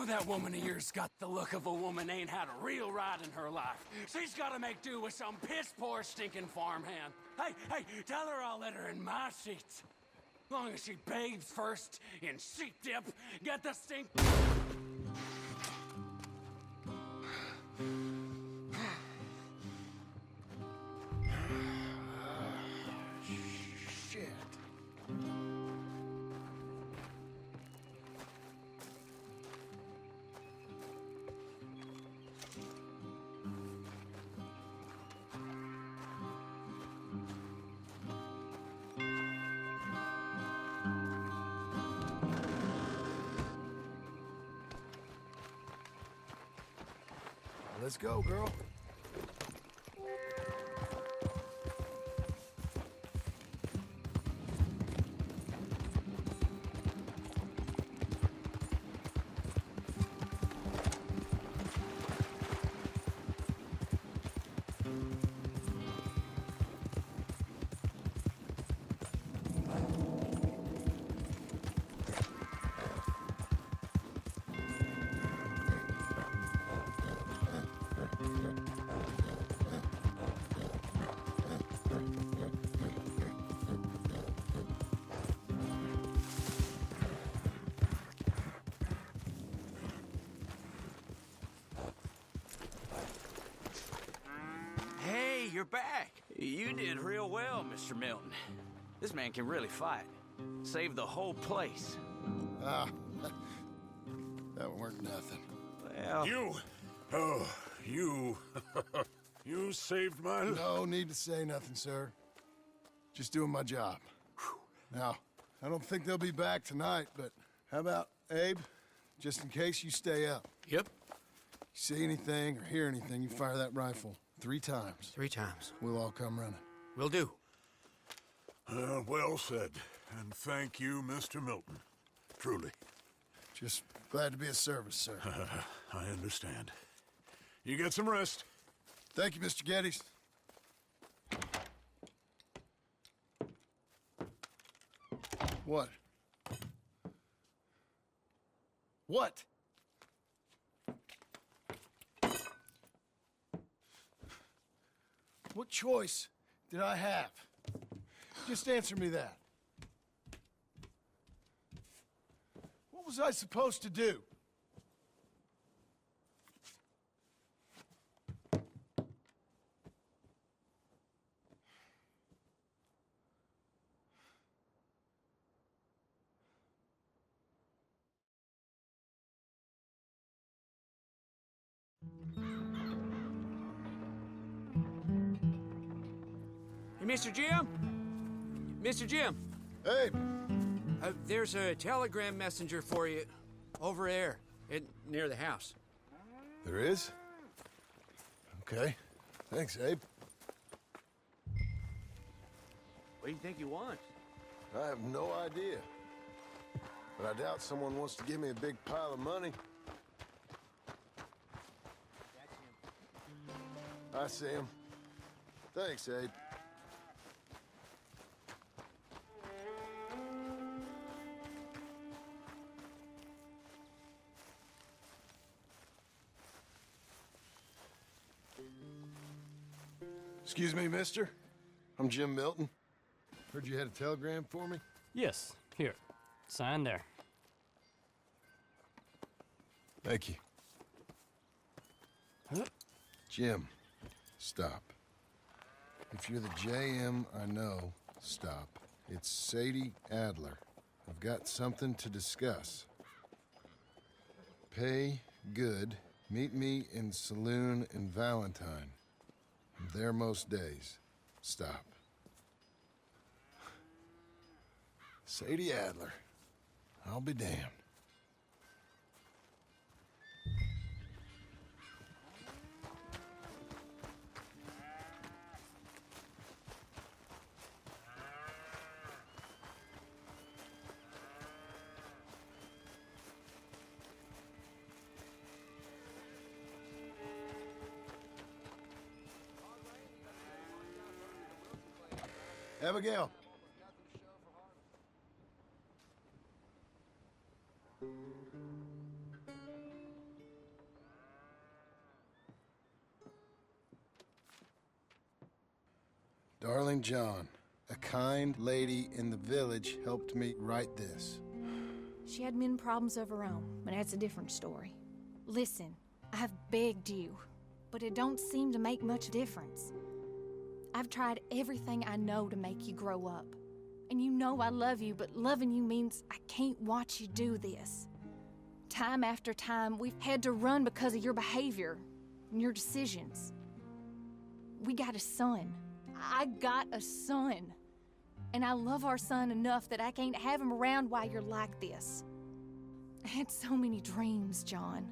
that woman of yours got the look of a woman ain't had a real ride in her life. She's gotta make do with some piss-poor stinking farmhand. Hey, tell her I'll let her in my seats. Long as she bathes first in sheep dip, get the stink... Shit. Let's go, girl. Hey, you're back. You did real well, Mr. Milton. This man can really fight. Saved the whole place. Ah, that weren't nothing. Well... You, you saved my life. No need to say nothing, sir. Just doing my job. Now, I don't think they'll be back tonight, but how about, Abe? Just in case you stay up. Yep. You see anything or hear anything, you fire that rifle 3 times. 3 times. We'll all come running. Will do. Well said. And thank you, Mr. Milton. Truly. Just glad to be of service, sir. I understand. You get some rest. Thank you, Mr. Geddes. What? What? What choice did I have? Just answer me that. What was I supposed to do? Hey, Mr. Jim? Mr. Jim, Hey, there's a telegram messenger for you over there, near the house. there is? Okay. Thanks, Abe. What do you think he wants? I have no idea. But I doubt someone wants to give me a big pile of money. I see him. Thanks, Abe. Excuse me, mister. I'm Jim Milton. Heard you had a telegram for me? Yes, here. Sign there. Thank you. Huh? Jim, stop. If you're the JM I know, stop. It's Sadie Adler. I've got something to discuss. Pay good. Meet me in saloon in Valentine. I'm there most days. Stop. Sadie Adler. I'll be damned. Abigail. Darling John, a kind lady in the village helped me write this. She had men problems of her own, but that's a different story. Listen, I've begged you, but it don't seem to make much difference. I've tried everything I know to make you grow up. And you know I love you, but loving you means I can't watch you do this. Time after time, we've had to run because of your behavior and your decisions. We got a son. I got a son. And I love our son enough that I can't have him around while you're like this. I had so many dreams, John.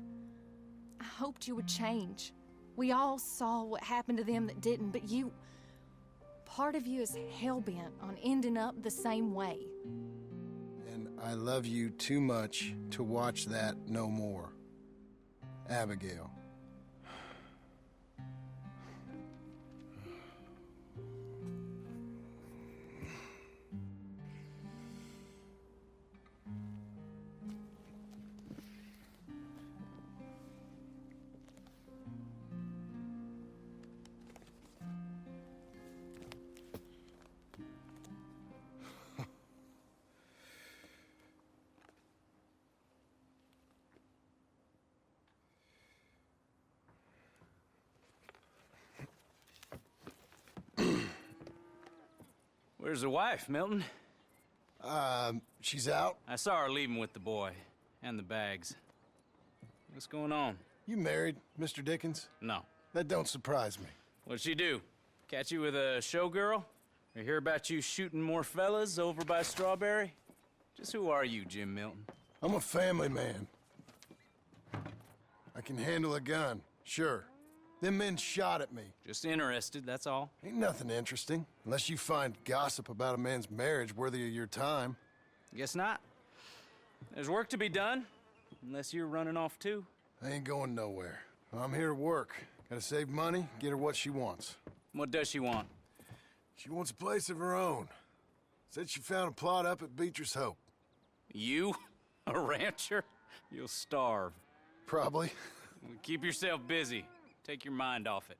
I hoped you would change. We all saw what happened to them that didn't, but you... Part of you is hell-bent on ending up the same way. And I love you too much to watch that no more. Abigail. Where's the wife, Milton? She's out. I saw her leaving with the boy and the bags. What's going on? You married, Mr. Dickens? No. That don't surprise me. What'd she do? Catch you with a showgirl? Or hear about you shooting more fellas over by Strawberry? Just who are you, Jim Milton? I'm a family man. I can handle a gun, sure. Them men shot at me. Just interested, that's all. Ain't nothing interesting, unless you find gossip about a man's marriage worthy of your time. Guess not. There's work to be done, unless you're running off too. I ain't going nowhere. I'm here to work. Gotta save money, get her what she wants. What does she want? She wants a place of her own. Said she found a plot up at Beecher's Hope. You? A rancher? You'll starve. Probably. Keep yourself busy. Take your mind off it.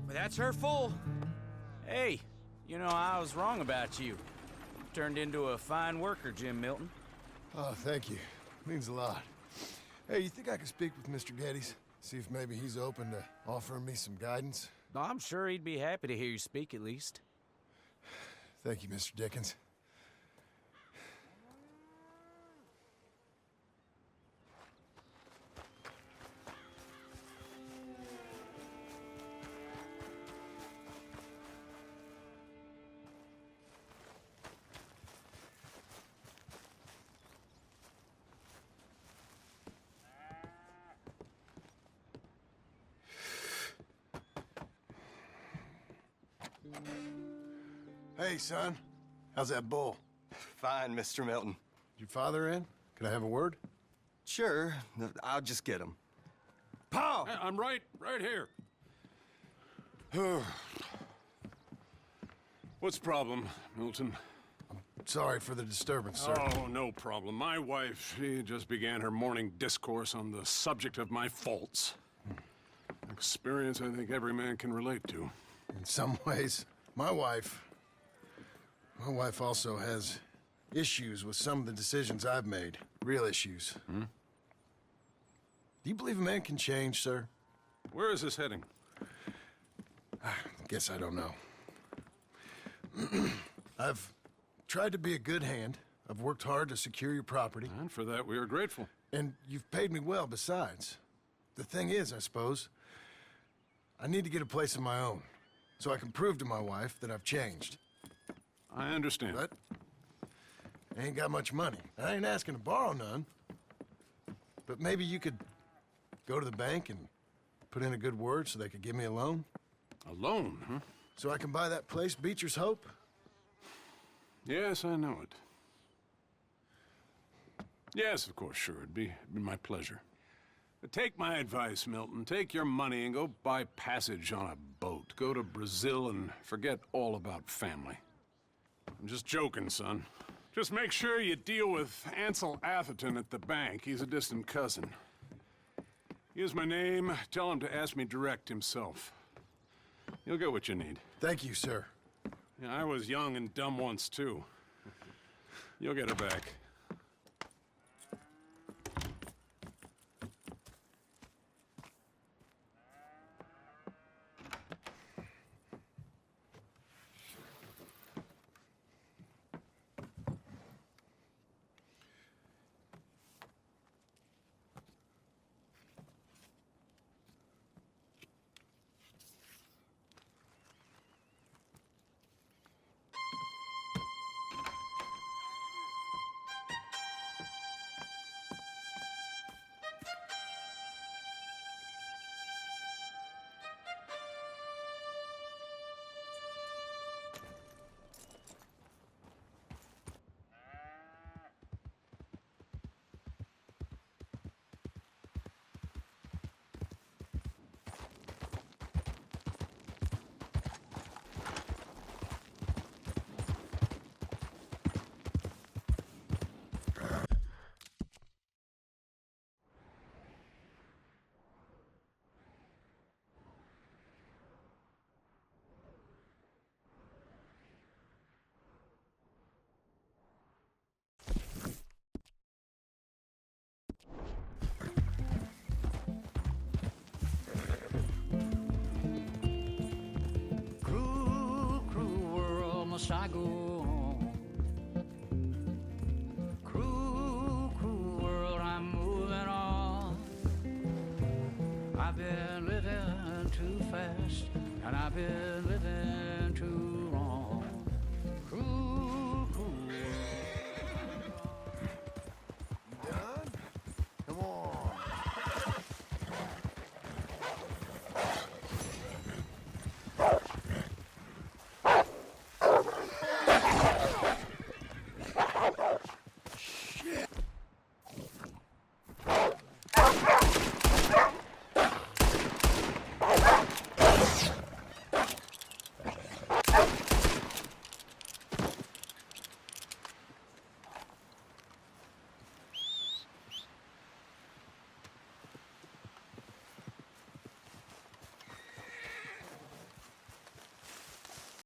That's her full. Hey, you know, I was wrong about you. Turned into a fine worker, Jim Milton. Oh, thank you. Means a lot. Hey, you think I could speak with Mr. Geddes? See if maybe he's open to offering me some guidance? I'm sure he'd be happy to hear you speak, at least. Thank you, Mr. Dickens. Hey, son. How's that bull? Fine, Mr. Milton. Your father in? Can I have a word? Sure, I'll just get him. Pa! I'm right here. What's the problem, Milton? Sorry for the disturbance, sir. Oh, no problem. My wife, she just began her morning discourse on the subject of my faults. Experience I think every man can relate to. In some ways, my wife also has issues with some of the decisions I've made. Real issues. Hmm? Do you believe a man can change, sir? Where is this heading? Guess I don't know. I've tried to be a good hand. I've worked hard to secure your property. And for that, we are grateful. And you've paid me well besides. The thing is, I suppose, I need to get a place of my own, so I can prove to my wife that I've changed. I understand. But I ain't got much money. I ain't asking to borrow none. But maybe you could go to the bank and put in a good word so they could give me a loan? A loan, huh? So I can buy that place, Beecher's Hope? Yes, I know it. Yes, of course, sure. It'd be my pleasure. But take my advice, Milton. Take your money and go buy passage on a boat. Go to Brazil and forget all about family. I'm just joking, son. Just make sure you deal with Ansel Atherton at the bank. He's a distant cousin. Use my name. Tell him to ask me direct himself. You'll get what you need. Thank you, sir. Yeah, I was young and dumb once, too. You'll get her back. I go on. Cruel, cruel world, I'm moving on. I've been living too fast, and I've been living